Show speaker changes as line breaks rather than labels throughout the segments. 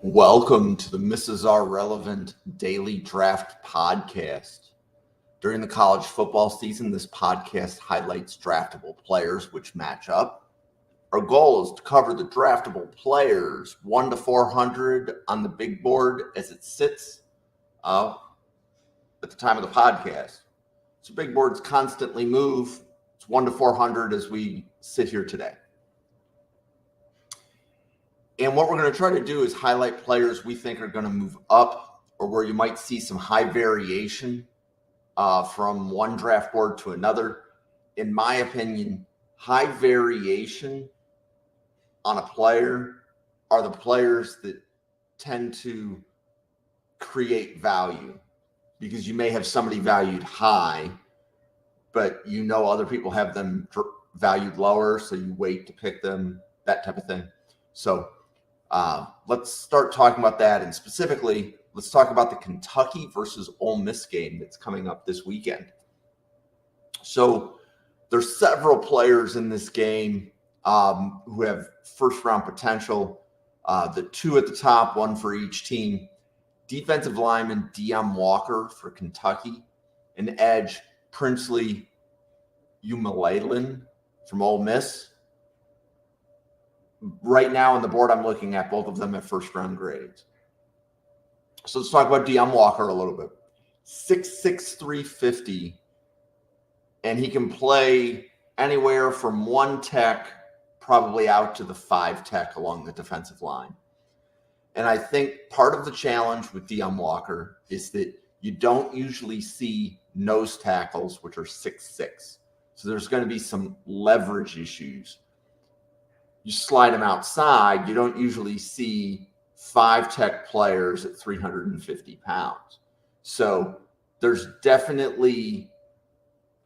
Welcome to the Mrs. R Relevant Daily Draft Podcast. During the college football season, this podcast highlights draftable players which match up. Our goal is to cover the draftable players 1 to 400 on the big board as it sits at the time of the podcast. So big boards constantly move. It's 1 to 400 as we sit here today. And what we're going to try to do is highlight players we think are going to move up or where you might see some high variation from one draft board to another. In my opinion, high variation on a player are the players that tend to create value, because you may have somebody valued high, but you know other people have them valued lower, so you wait to pick them, that type of thing. So let's start talking about that, and specifically, let's talk about the Kentucky versus Ole Miss game that's coming up this weekend. So there's several players in this game who have first-round potential. The two at the top, one for each team. Defensive lineman Deone Walker for Kentucky, and edge Princely Umanmielen from Ole Miss. Right now on the board, I'm looking at both of them at first-round grades. So let's talk about Deone Walker a little bit. 6'6", 350, and he can play anywhere from 1 tech probably out to the 5 tech along the defensive line. And I think part of the challenge with Deone Walker is that you don't usually see nose tackles, which are 6'6". So there's going to be some leverage issues. You slide him outside, you don't usually see 5 tech players at 350 pounds. So there's definitely,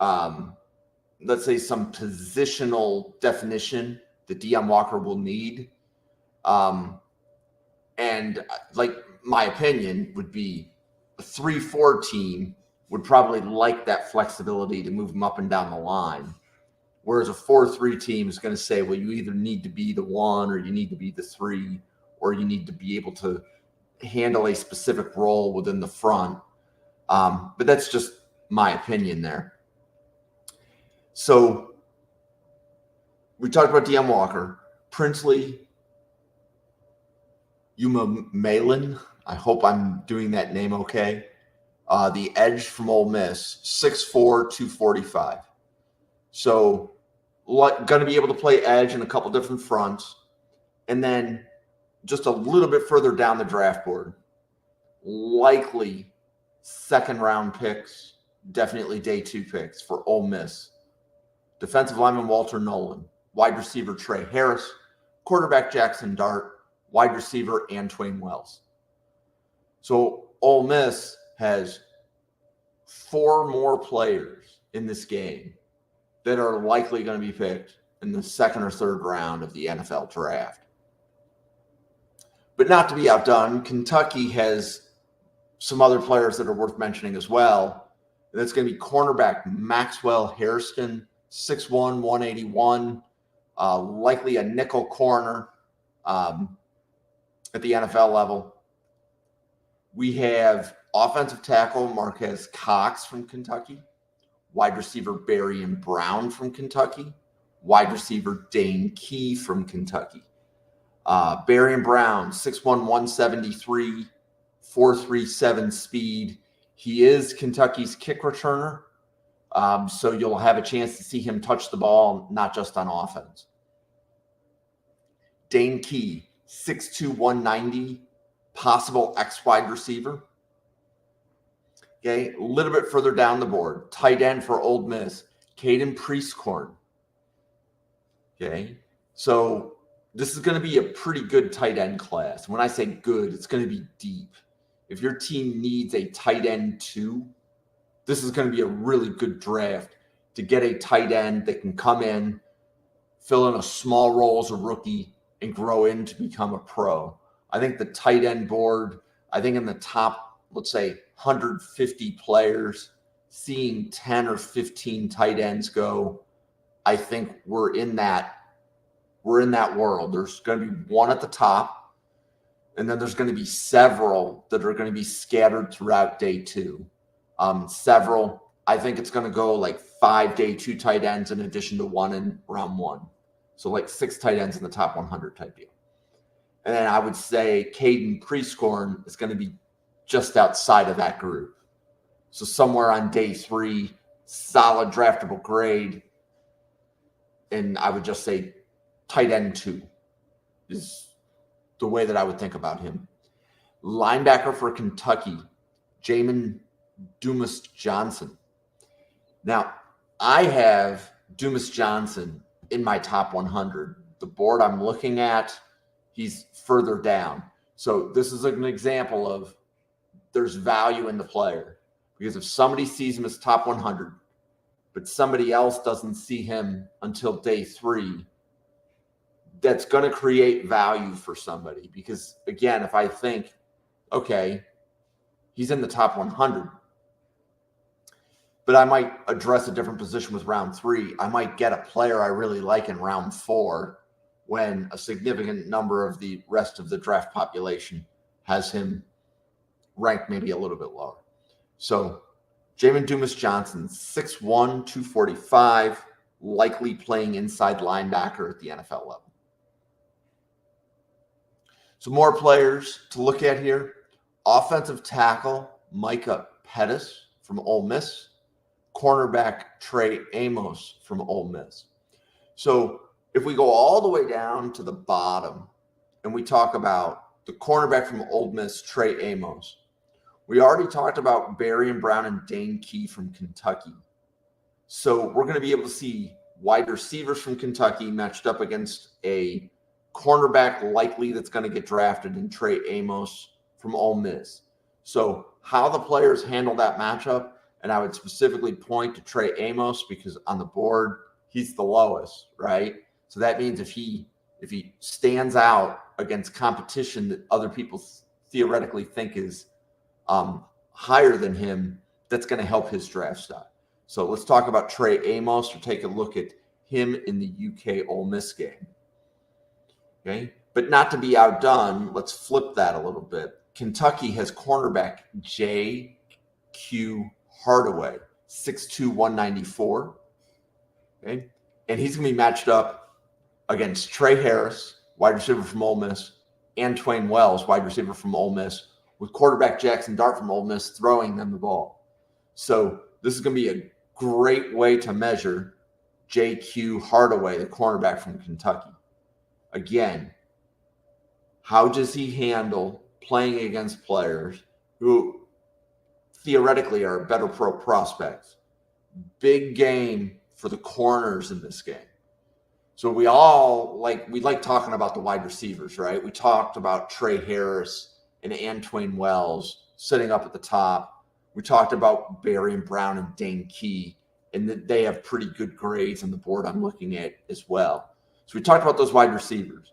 let's say, some positional definition that Deone Walker will need. And like my opinion would be a 3-4 team would probably like that flexibility to move him up and down the line. Whereas a 4-3 team is going to say, well, you either need to be the 1 or you need to be the 3, or you need to be able to handle a specific role within the front. But that's just my opinion there. So we talked about Deone Walker. Princely Umanmielen, I hope I'm doing that name okay. The edge from Ole Miss, 6'4", 245. So going to be able to play edge in a couple different fronts. And then just a little bit further down the draft board, likely second-round picks, definitely day 2 picks for Ole Miss. Defensive lineman Walter Nolan, wide receiver Trey Harris, quarterback Jackson Dart, wide receiver Antwain Wells. So Ole Miss has 4 more players in this game that are likely going to be picked in the 2nd or 3rd round of the NFL draft. But not to be outdone, Kentucky has some other players that are worth mentioning as well. And that's going to be cornerback Maxwell Hairston, 6'1", 181, likely a nickel corner at the NFL level. We have offensive tackle Marquez Cox from Kentucky, wide receiver Barian Brown from Kentucky, wide receiver Dane Key from Kentucky. Barian Brown, 6'1", 173, 4.37 speed. He is Kentucky's kick returner, so you'll have a chance to see him touch the ball, not just on offense. Dane Key, 6'2", 190, possible X-wide receiver. Okay, a little bit further down the board, tight end for Ole Miss, Caden Priestcorn. Okay, so this is going to be a pretty good tight end class. When I say good, it's going to be deep. If your team needs a tight end 2, this is going to be a really good draft to get a tight end that can come in, fill in a small role as a rookie, and grow in to become a pro. I think the tight end board, I think in the top, let's say, 150 players, seeing 10 or 15 tight ends go, I think we're in that world. There's going to be one at the top, And then there's going to be several that are going to be scattered throughout day 2. Several. I think it's going to go like 5 day 2 tight ends in addition to 1 in round 1. So like 6 tight ends in the top 100 type deal. And then I would say Caden Prieskorn is going to be just outside of that group. So somewhere on day 3, solid draftable grade. And I would just say tight end 2 is the way that I would think about him. Linebacker for Kentucky, Jamin Dumas-Johnson. Now, I have Dumas-Johnson in my top 100. The board I'm looking at, he's further down. So this is an example of there's value in the player. Because if somebody sees him as top 100, but somebody else doesn't see him until day 3, that's going to create value for somebody. Because, again, if I think, okay, he's in the top 100, but I might address a different position with round 3. I might get a player I really like in round 4 when a significant number of the rest of the draft population has him ranked maybe a little bit lower. So Jamin Dumas-Johnson, 6'1", 245, likely playing inside linebacker at the NFL level. So more players to look at here. Offensive tackle, Micah Pettis from Ole Miss. Cornerback, Trey Amos from Ole Miss. So if we go all the way down to the bottom and we talk about the cornerback from Ole Miss, Trey Amos, we already talked about Barian Brown and Dane Key from Kentucky. So we're going to be able to see wide receivers from Kentucky matched up against a cornerback likely that's going to get drafted in Trey Amos from Ole Miss. So how the players handle that matchup, and I would specifically point to Trey Amos because on the board, he's the lowest, right? So that means if he stands out against competition that other people theoretically think is higher than him, that's going to help his draft stock. So let's talk about Trey Amos or take a look at him in the UK Ole Miss game. Okay, but not to be outdone, let's flip that a little bit. Kentucky has cornerback J.Q. Hardaway, 6'2", 194. Okay, and he's going to be matched up against Trey Harris, wide receiver from Ole Miss, and Twain Wells, wide receiver from Ole Miss, with quarterback Jackson Dart from Ole Miss throwing them the ball. So this is going to be a great way to measure J.Q. Hardaway, the cornerback from Kentucky. Again, how does he handle playing against players who theoretically are better pro prospects? Big game for the corners in this game. So we like talking about the wide receivers, right? We talked about Trey Harris and Antwain Wells sitting up at the top. We talked about Barian Brown and Dane Key, and that they have pretty good grades on the board I'm looking at as well. So we talked about those wide receivers.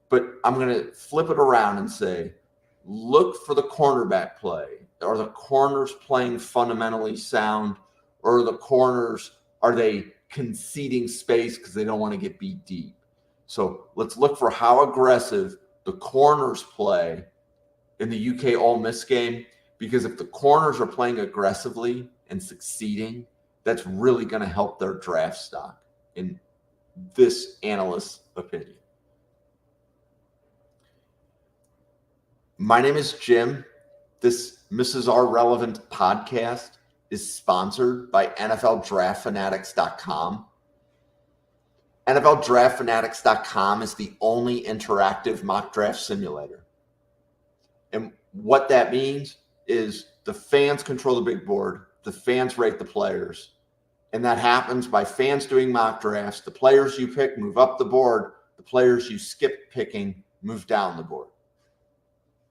But I'm going to flip it around and say, look for the cornerback play. Are the corners playing fundamentally sound, or are the corners, are they conceding space because they don't want to get beat deep? So let's look for how aggressive the corners play in the UK Ole Miss game, because if the corners are playing aggressively and succeeding, that's really going to help their draft stock, in this analyst's opinion. My name is Jim. This Mrs. R Relevant podcast is sponsored by NFLDraftFanatics.com. NFLDraftFanatics.com is the only interactive mock draft simulator. And what that means is the fans control the big board, the fans rate the players, and that happens by fans doing mock drafts. The players you pick move up the board, the players you skip picking move down the board.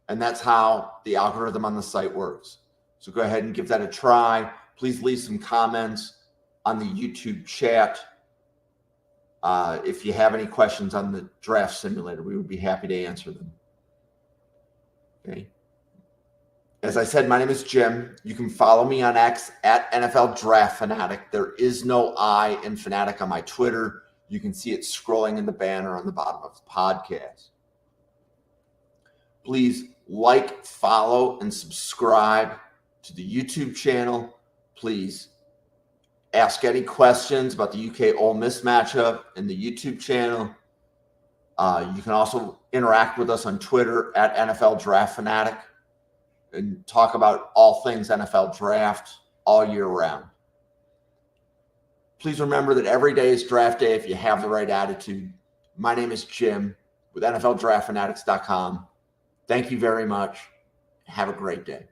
And that's how the algorithm on the site works. So go ahead and give that a try. Please leave some comments on the YouTube chat. If you have any questions on the draft simulator, we would be happy to answer them. Okay. As I said, my name is Jim. You can follow me on X at NFL Draft Fanatic. There is no I in Fanatic on my Twitter. You can see it scrolling in the banner on the bottom of the podcast. Please like, follow, and subscribe to the YouTube channel. Please ask any questions about the UK Ole Miss matchup in the YouTube channel. You can also interact with us on Twitter at NFL Draft Fanatic and talk about all things NFL Draft all year round. Please remember that every day is draft day if you have the right attitude. My name is Jim with NFLDraftFanatics.com. Thank you very much. Have a great day.